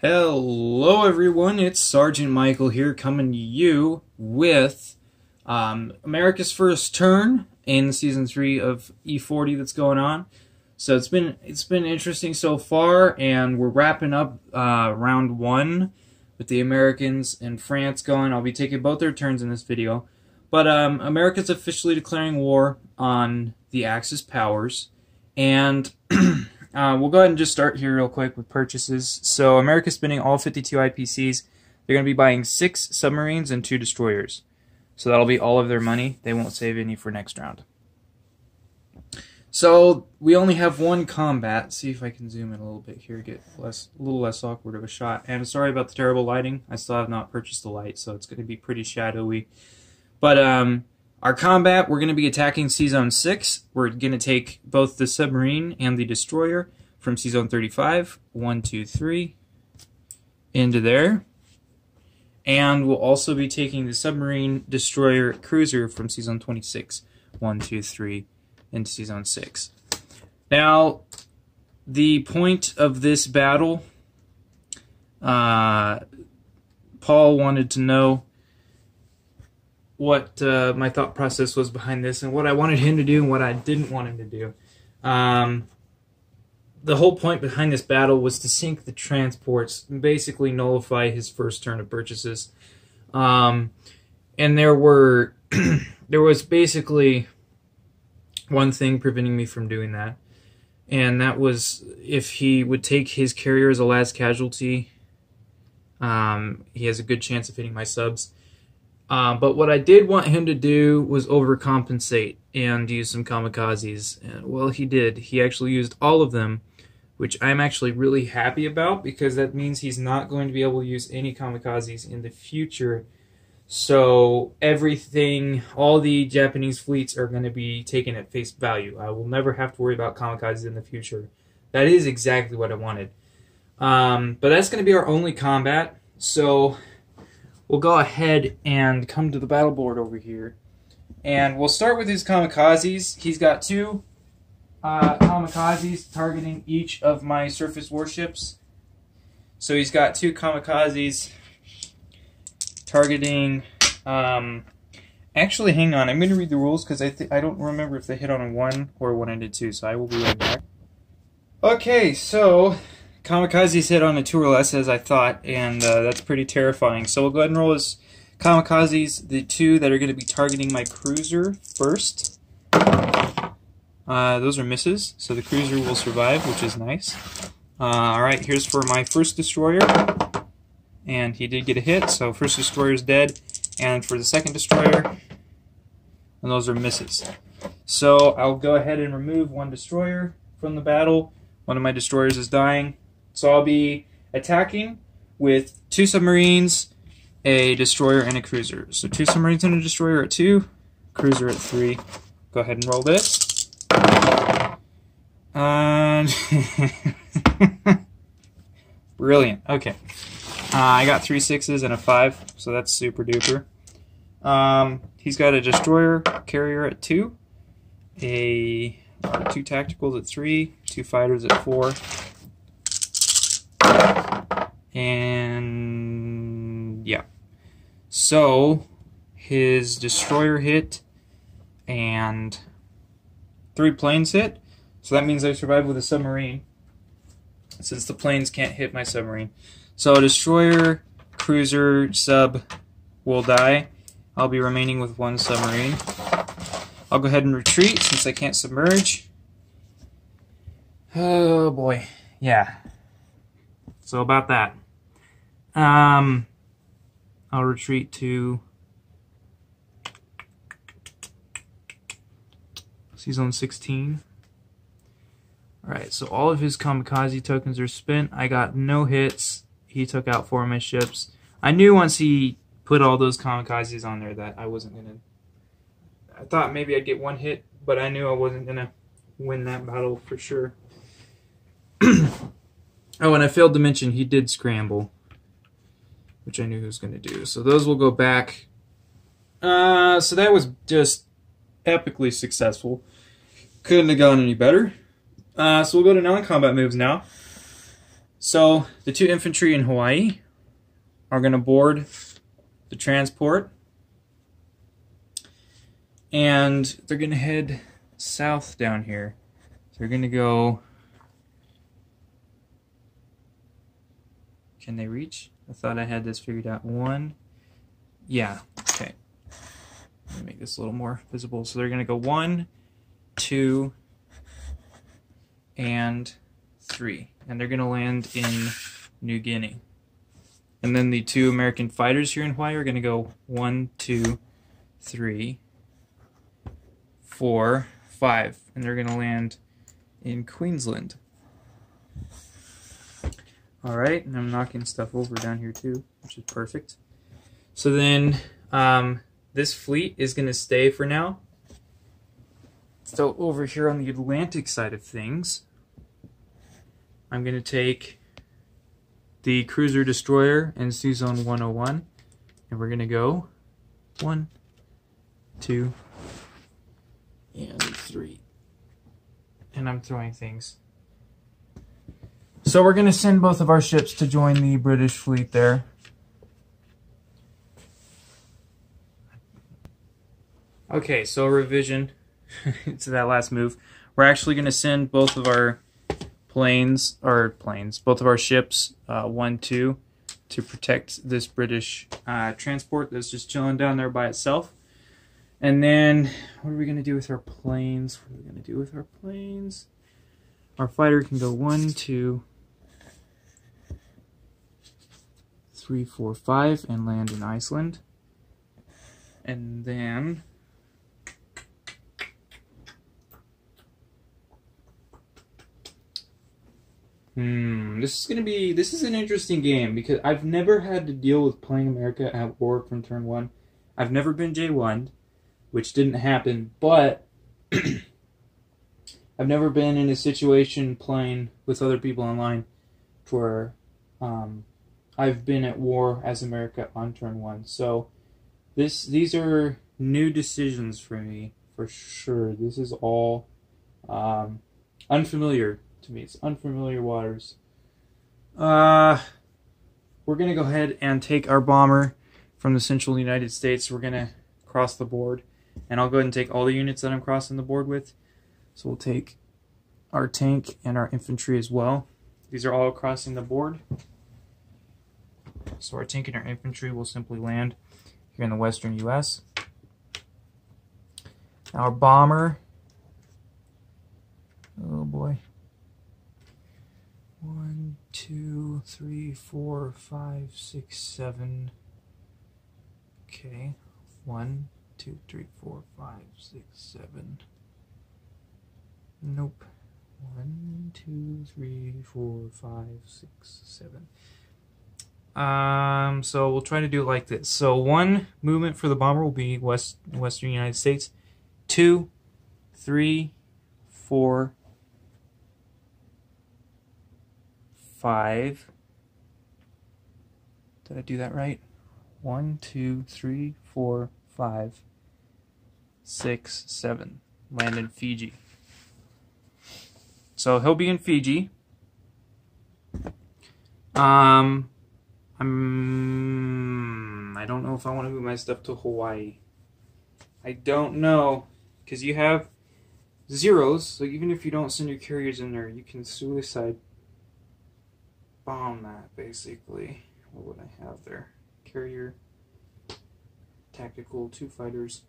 Hello everyone, it's Sergeant Michael here coming to you with America's first turn in Season 3 of E40 that's going on. So it's been interesting so far, and we're wrapping up round 1 with the Americans and France going. I'll be taking both their turns in this video. But America's officially declaring war on the Axis powers, and we'll go ahead and just start here real quick with purchases. So America's spending all 52 IPCs. They're going to be buying 6 submarines and 2 destroyers. So that'll be all of their money. They won't save any for next round. So we only have 1 combat. See if I can zoom in a little bit here, get a little less awkward of a shot. And sorry about the terrible lighting. I still have not purchased the light, so it's going to be pretty shadowy. But our combat, we're going to be attacking C-Zone 6. We're going to take both the submarine and the destroyer from C-Zone 35, 1, 2, 3, into there. And we'll also be taking the submarine, destroyer, cruiser from C-Zone 26, 1, 2, 3, into C-Zone 6. Now, the point of this battle, Paul wanted to know what my thought process was behind this, and what I wanted him to do and what I didn't want him to do. The whole point behind this battle was to sink the transports and basically nullify his first turn of purchases. And there was basically one thing preventing me from doing that, and that was if he would take his carrier as a last casualty, he has a good chance of hitting my subs. But what I did want him to do was overcompensate and use some kamikazes. And, well, he did. He actually used all of them, which I'm actually really happy about, because that means he's not going to be able to use any kamikazes in the future. So everything, all the Japanese fleets are going to be taken at face value. I will never have to worry about kamikazes in the future. That is exactly what I wanted. But that's going to be our only combat. So we'll go ahead and come to the battle board over here. And we'll start with his kamikazes. He's got 2 kamikazes targeting each of my surface warships. So he's got 2 kamikazes targeting... actually, hang on. I'm going to read the rules because I don't remember if they hit on a 1 or a 1-ended 2, so I will be right back. Okay, so kamikazes hit on a 2 or less, as I thought, and that's pretty terrifying. So we'll go ahead and roll his kamikazes, the 2 that are going to be targeting my cruiser first. Those are misses, so the cruiser will survive, which is nice. Alright, here's for my first destroyer, and he did get a hit, so first destroyer is dead. And for the second destroyer, and those are misses. So I'll go ahead and remove 1 destroyer from the battle. One of my destroyers is dying. So I'll be attacking with 2 submarines, a destroyer, and a cruiser. So 2 submarines and a destroyer at 2, cruiser at 3. Go ahead and roll this. Brilliant. Okay. I got 3 6s and a 5, so that's super duper. He's got a destroyer carrier at 2, 2 tacticals at 3, 2 fighters at 4, and yeah. So his destroyer hit and 3 planes hit, so that means I survived with a submarine, since the planes can't hit my submarine. So destroyer, cruiser, sub will die. I'll be remaining with 1 submarine. I'll go ahead and retreat since I can't submerge. Oh boy, yeah. So about that. I'll retreat to C-Zone 16. Alright, so all of his kamikaze tokens are spent. I got no hits. He took out 4 of my ships. I knew once he put all those kamikazes on there that I wasn't going to... I thought maybe I'd get 1 hit, but I knew I wasn't going to win that battle for sure. Oh, and I failed to mention he did scramble, which I knew he was going to do. So those will go back. So that was just epically successful. Couldn't have gone any better. So we'll go to non-combat moves now. So the 2 infantry in Hawaii are going to board the transport, and they're going to head south down here. So they're going to go... Can they reach? I thought I had this figured out. 1. Yeah, okay. Let me make this a little more visible. So they're going to go 1, 2, and 3. And they're going to land in New Guinea. And then the 2 American fighters here in Hawaii are going to go 1, 2, 3, 4, 5. And they're going to land in Queensland. Alright, and I'm knocking stuff over down here too, which is perfect. So then, this fleet is going to stay for now. So over here on the Atlantic side of things, I'm going to take the cruiser destroyer and Seazone 101, and we're going to go 1, 2, and 3. And I'm throwing things. So we're going to send both of our ships to join the British fleet there. Okay, so a revision to that last move. We're actually going to send both of our both of our ships, 1, 2, to protect this British transport that's just chilling down there by itself. And then, what are we going to do with our planes? What are we going to do with our planes? Our fighter can go 1, 2, 3, 4, 5, and land in Iceland. And then... This is an interesting game, because I've never had to deal with playing America at war from turn 1. I've never been J1'd, which didn't happen, but I've never been in a situation playing with other people online where I've been at war as America on turn 1. So these are new decisions for me, for sure. This is all unfamiliar to me. It's unfamiliar waters. We're going to go ahead and take our bomber from the central United States. We're going to cross the board. And I'll go ahead and take all the units that I'm crossing the board with. So we'll take our tank and our infantry as well. These are all crossing the board. So our tank and our infantry will simply land here in the western U.S. Our bomber, oh boy, 1, 2, 3, 4, 5, 6, 7. Okay, 1, 2, 3, 4, 5, 6, 7. Nope. 1, 2, 3, 4, 5, 6, 7. So we'll try to do it like this. So 1 movement for the bomber will be western United States. 2, 3, 4, 5. Did I do that right? 1, 2, 3, 4, 5, 6, 7. Land in Fiji. So he'll be in Fiji. I don't know if I want to move my stuff to Hawaii. I don't know, because you have zeros, so even if you don't send your carriers in there, you can suicide bomb that, basically. What would I have there? Carrier, tactical, 2 fighters,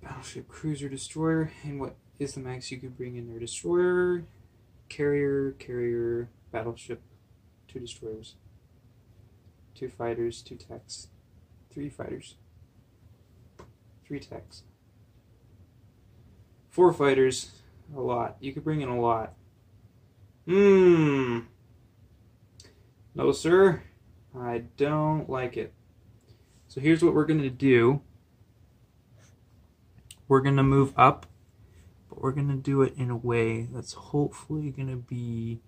battleship, cruiser, destroyer, and what is the max you could bring in there? Destroyer, carrier, battleship, 2 destroyers, 2 fighters, 2 techs, 3 fighters, 3 techs, 4 fighters, a lot. You could bring in a lot. No, sir. I don't like it. So here's what we're going to do. We're going to move up, but we're going to do it in a way that's hopefully going to be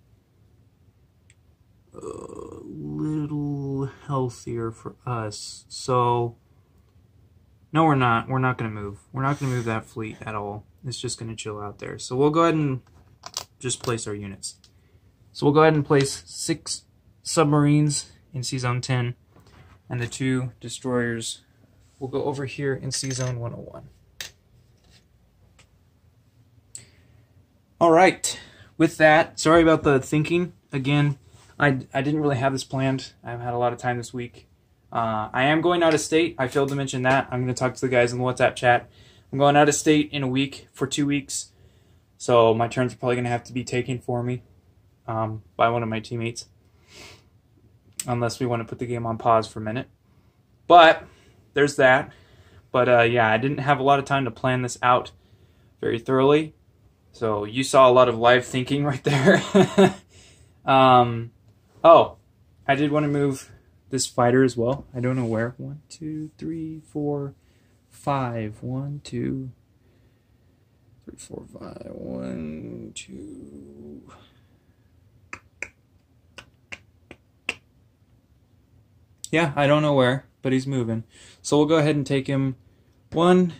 a little healthier for us. So, no, we're not. We're not going to move. We're not going to move that fleet at all. It's just going to chill out there. So we'll go ahead and just place our units. So we'll go ahead and place 6 submarines in C-Zone 10, and the 2 destroyers will go over here in C-Zone 101. All right, with that, sorry about the thinking. Again, I didn't really have this planned. I've had a lot of time this week. I am going out of state. I failed to mention that. I'm going to talk to the guys in the WhatsApp chat. I'm going out of state in a week for 2 weeks, so my turns are probably going to have to be taken for me by one of my teammates, unless we want to put the game on pause for a minute. But there's that. But yeah, I didn't have a lot of time to plan this out very thoroughly, so you saw a lot of live thinking right there. Oh, I did want to move this fighter as well. I don't know where. 1, 2, 3, 4, 5. 1, 2, 3, 4, 5. 1, 2. Yeah, I don't know where, but he's moving. So we'll go ahead and take him. 1,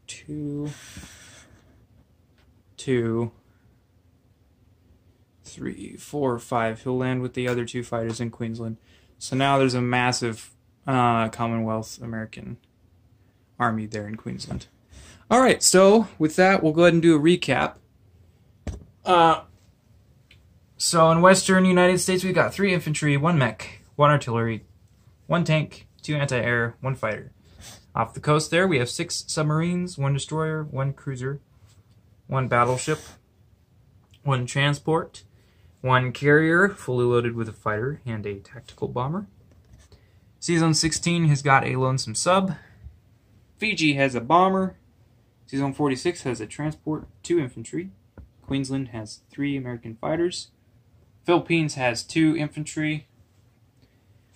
2, 2, 3, 4, 5. He'll land with the other 2 fighters in Queensland. So now there's a massive Commonwealth American army there in Queensland. All right, so with that, we'll go ahead and do a recap. So in Western United States, we've got 3 infantry, 1 mech, 1 artillery, 1 tank, 2 anti-air, 1 fighter. Off the coast there, we have 6 submarines, 1 destroyer, 1 cruiser, 1 battleship, 1 transport, 1 carrier, fully loaded with a fighter and a tactical bomber. C-Zone 16 has got a lonesome sub. Fiji has a bomber. C-Zone 46 has a transport, 2 infantry. Queensland has 3 American fighters. Philippines has 2 infantry.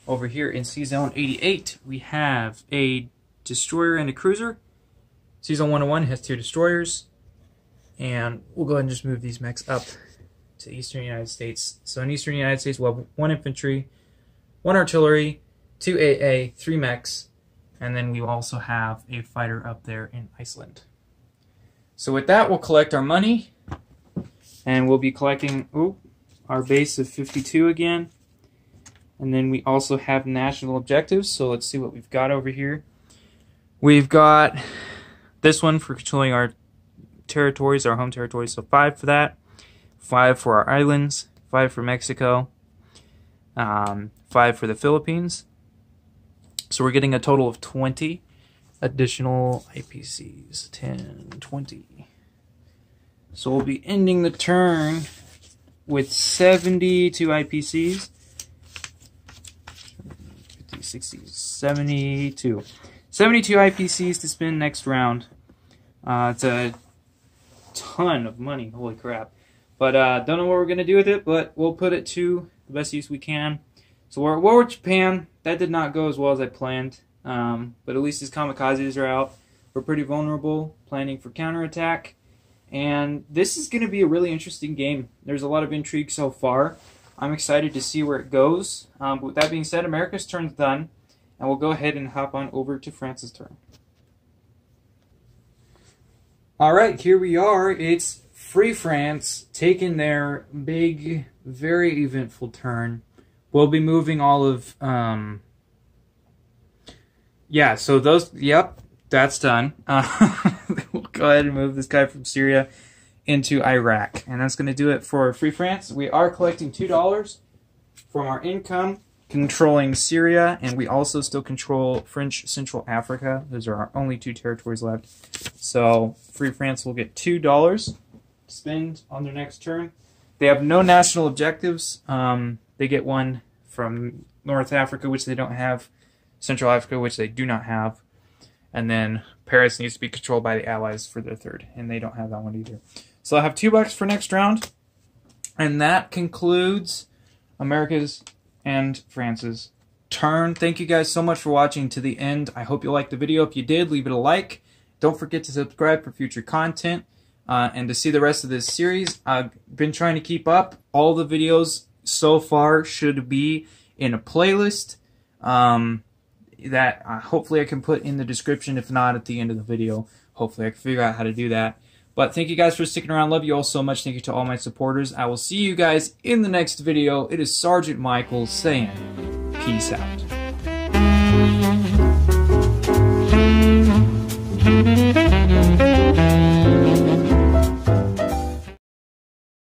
Over here in C-Zone 88, we have a destroyer and a cruiser. C-Zone 101 has 2 destroyers. And we'll go ahead and just move these mechs up to Eastern United States. So in Eastern United States, we'll have 1 infantry, 1 artillery, 2 AA, 3 mechs, and then we also have a fighter up there in Iceland. So with that, we'll collect our money. And we'll be collecting our base of 52 again. And then we also have national objectives. So let's see what we've got over here. We've got this one for controlling our territories, our home territories. So 5 for that. 5 for our islands. 5 for Mexico. 5 for the Philippines. So we're getting a total of 20 additional IPCs. 10, 20. So we'll be ending the turn with 72 IPCs. 50, 60, 72. 72 IPCs to spend next round. It's a ton of money, holy crap. But don't know what we're going to do with it, but we'll put it to the best use we can. So we're at war with Japan. That did not go as well as I planned. But at least his kamikazes are out. We're pretty vulnerable, planning for counterattack. And this is going to be a really interesting game. There's a lot of intrigue so far. I'm excited to see where it goes. But with that being said, America's turn's done. And we'll go ahead and hop on over to France's turn. Alright, here we are. It's Free France taking their big, very eventful turn. We'll be moving all of... yeah, so those... Yep. That's done. We'll go ahead and move this guy from Syria into Iraq. And that's going to do it for Free France. We are collecting $2 from our income, controlling Syria, and we also still control French Central Africa. Those are our only 2 territories left. So Free France will get $2 to spend on their next turn. They have no national objectives. They get one from North Africa, which they don't have, Central Africa, which they do not have. And then Paris needs to be controlled by the Allies for their third, and they don't have that one either. So I have $2 for next round, and that concludes America's and France's turn. Thank you guys so much for watching to the end. I hope you liked the video. If you did, leave it a like. Don't forget to subscribe for future content and to see the rest of this series. I've been trying to keep up. All the videos so far should be in a playlist. That hopefully I can put in the description, if not at the end of the video. hopefully I can figure out how to do that. But thank you guys for sticking around. Love you all so much. Thank you to all my supporters. I will see you guys in the next video. It is Sergeant Michael saying peace out.